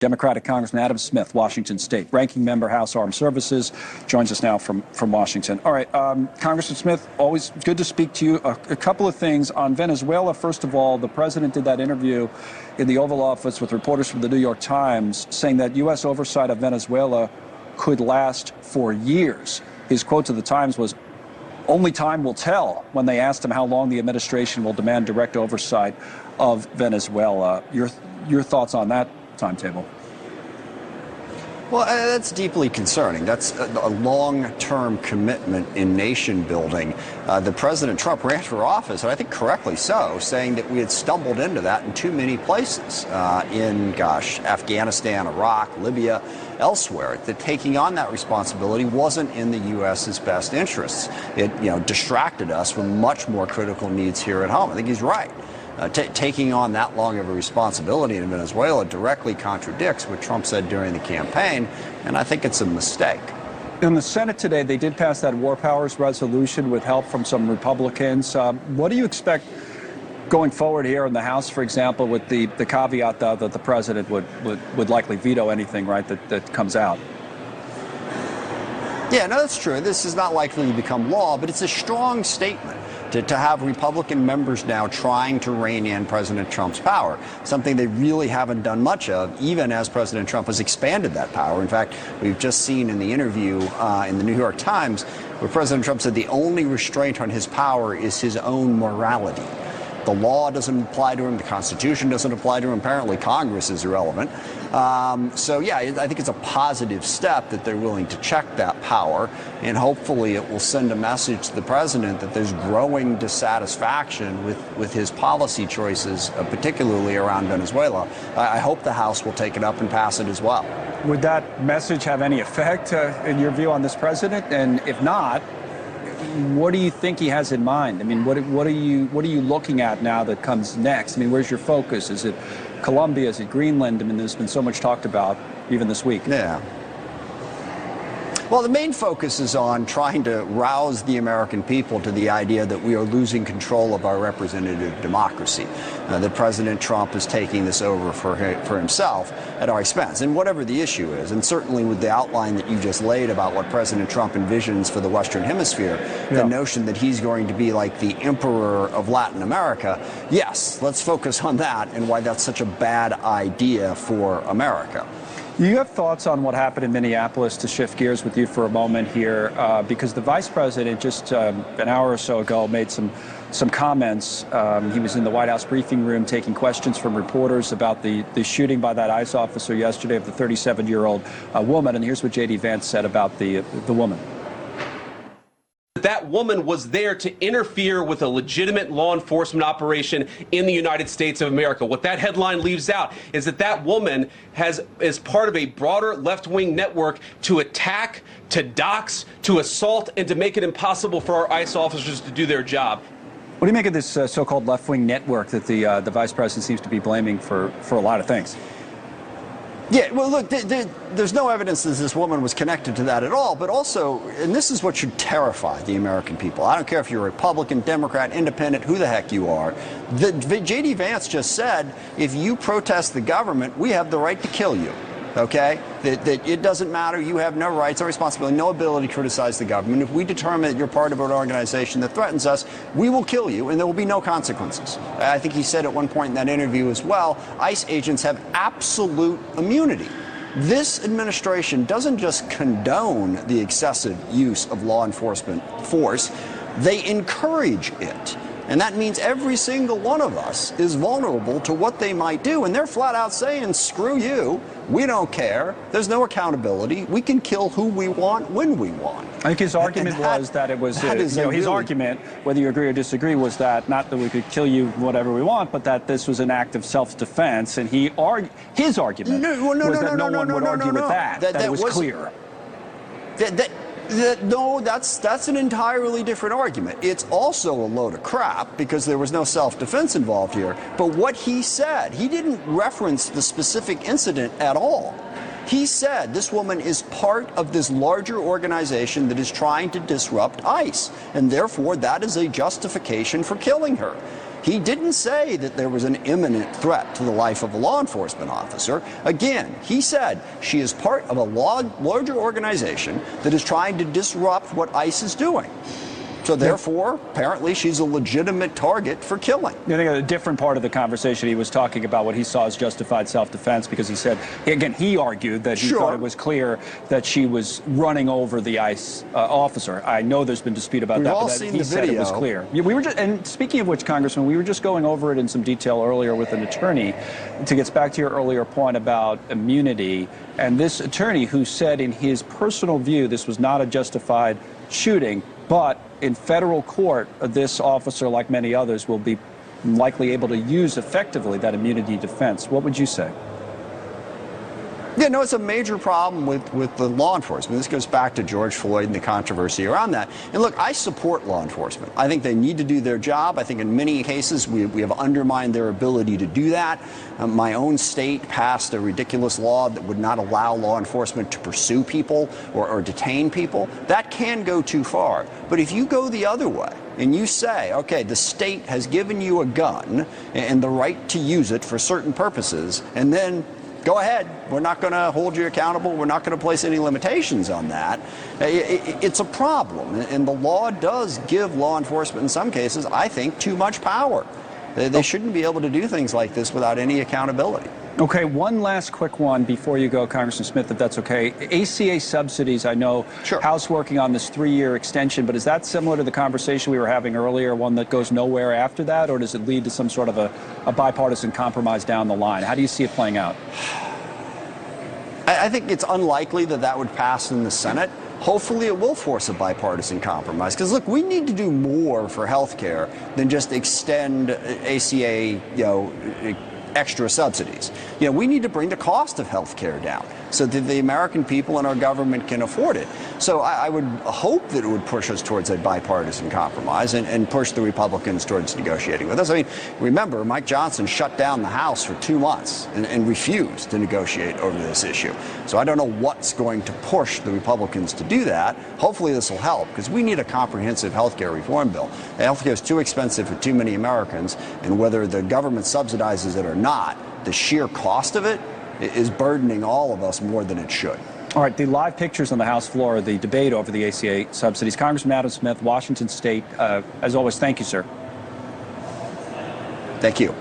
Democratic Congressman Adam Smith, Washington State, ranking member, House Armed Services, joins us now from Washington. All right, Congressman Smith, always good to speak to you. A couple of things on Venezuela. First of all, the president did that interview in the Oval Office with reporters from the New York Times saying that U.S. oversight of Venezuela could last for years. His quote to the Times was, "Only time will tell," when they asked him how long the administration will demand direct oversight of Venezuela. Your thoughts on that timetable? Well, that's deeply concerning. That's a long-term commitment in nation building. The President Trump ran for office, and I think correctly so, saying that we had stumbled into that in too many places, in Afghanistan, Iraq, Libya, elsewhere. That taking on that responsibility wasn't in the U.S.'s best interests. It, distracted us from much more critical needs here at home. I think he's right. Taking on that long of a responsibility in Venezuela directly contradicts what Trump said during the campaign, and I think it's a mistake. In the Senate today, they did pass that war powers resolution with help from some Republicans. What do you expect going forward here in the House, for example, with the caveat that the president would likely veto anything, right, that comes out? Yeah, no, that's true. This is not likely to become law, but it's a strong statement to have Republican members now trying to rein in President Trump's power, something they really haven't done much of, even as President Trump has expanded that power. In fact, we've just seen in the interview in the New York Times where President Trump said the only restraint on his power is his own morality. The law doesn't apply to him. The Constitution doesn't apply to him. Apparently, Congress is irrelevant. So, yeah, I think it's a positive step that they're willing to check that power. And hopefully it will send a message to the president that there's growing dissatisfaction with his policy choices, particularly around Venezuela. I hope the House will take it up and pass it as well. Would that message have any effect, in your view, on this president? And if not, what do you think he has in mind? I mean, what are you looking at now that comes next? I mean, where's your focus? Is it Colombia? Is it Greenland? I mean, there's been so much talked about even this week. Yeah. Well, the main focus is on trying to rouse the American people to the idea that we are losing control of our representative democracy, that President Trump is taking this over for himself at our expense, and whatever the issue is. And certainly with the outline that you just laid about what President Trump envisions for the Western Hemisphere, the notion that he's going to be like the emperor of Latin America, yes, let's focus on that and why that's such a bad idea for America. You have thoughts on what happened in Minneapolis, to shift gears with you for a moment here, because the vice president just an hour or so ago made some comments. He was in the White House briefing room taking questions from reporters about the shooting by that ICE officer yesterday of the 37-year-old woman. And here's what J.D. Vance said about the woman. That woman was there to interfere with a legitimate law enforcement operation in the United States of America. What that headline leaves out is that woman is part of a broader left-wing network to attack, to dox, to assault, and to make it impossible for our ICE officers to do their job. What do you make of this so-called left-wing network that the vice president seems to be blaming for a lot of things? Yeah, well, look, there's no evidence that this woman was connected to that at all, but also, and this is what should terrify the American people. I don't care if you're Republican, Democrat, Independent, who the heck you are. J.D. Vance just said, if you protest the government, we have the right to kill you. Okay? That it doesn't matter. You have no rights, no responsibility, no ability to criticize the government. If we determine that you're part of an organization that threatens us, we will kill you, and there will be no consequences. I think he said at one point in that interview as well, ICE agents have absolute immunity. This administration doesn't just condone the excessive use of law enforcement force, they encourage it. And that means every single one of us is vulnerable to what they might do. And they're flat out saying, screw you. We don't care. There's no accountability. We can kill who we want when we want. I think his argument was that it was, his argument, whether you agree or disagree, was that not that we could kill you whatever we want, but that this was an act of self-defense. And his argument was that no one would argue with that it was clear. No, that's an entirely different argument. It's also a load of crap because there was no self-defense involved here. But what he said, he didn't reference the specific incident at all. He said this woman is part of this larger organization that is trying to disrupt ICE, and therefore that is a justification for killing her. He didn't say that there was an imminent threat to the life of a law enforcement officer. Again, he said she is part of a larger organization that is trying to disrupt what ICE is doing. So therefore, apparently, she's a legitimate target for killing. I think a different part of the conversation, he was talking about what he saw as justified self-defense, because he said, again, he argued that he thought it was clear that she was running over the ICE officer. I know there's been dispute about that, but he said it was clear. Yeah, we were just, and speaking of which, Congressman, we were just going over it in some detail earlier with an attorney to get back to your earlier point about immunity. And this attorney who said in his personal view this was not a justified shooting, but in federal court, this officer, like many others, will be likely able to use effectively that immunity defense. What would you say? Yeah, no, it's a major problem with the law enforcement. This goes back to George Floyd and the controversy around that. And look, I support law enforcement. I think they need to do their job. I think in many cases we have undermined their ability to do that. My own state passed a ridiculous law that would not allow law enforcement to pursue people or detain people. That can go too far. But if you go the other way, and you say, okay, the state has given you a gun and the right to use it for certain purposes, and then go ahead. We're not going to hold you accountable. We're not going to place any limitations on that. It's a problem. And the law does give law enforcement, in some cases, I think, too much power. They shouldn't be able to do things like this without any accountability. Okay, one last quick one before you go, Congressman Smith, if that's okay. ACA subsidies, I know House working on this 3-year extension, but is that similar to the conversation we were having earlier, one that goes nowhere after that, or does it lead to some sort of a bipartisan compromise down the line? How do you see it playing out? I think it's unlikely that that would pass in the Senate. Hopefully it will force a bipartisan compromise. Because, look, we need to do more for health care than just extend ACA, extra subsidies. We need to bring the cost of health care down so that the American people and our government can afford it. So I would hope that it would push us towards a bipartisan compromise and push the Republicans towards negotiating with us. I mean, remember, Mike Johnson shut down the House for 2 months and refused to negotiate over this issue. So I don't know what's going to push the Republicans to do that. Hopefully this will help, because we need a comprehensive health care reform bill. Health care is too expensive for too many Americans, and whether the government subsidizes it or not, the sheer cost of it is burdening all of us more than it should. All right, the live pictures on the House floor of the debate over the ACA subsidies. Congressman Adam Smith, Washington State, as always, thank you, sir. Thank you.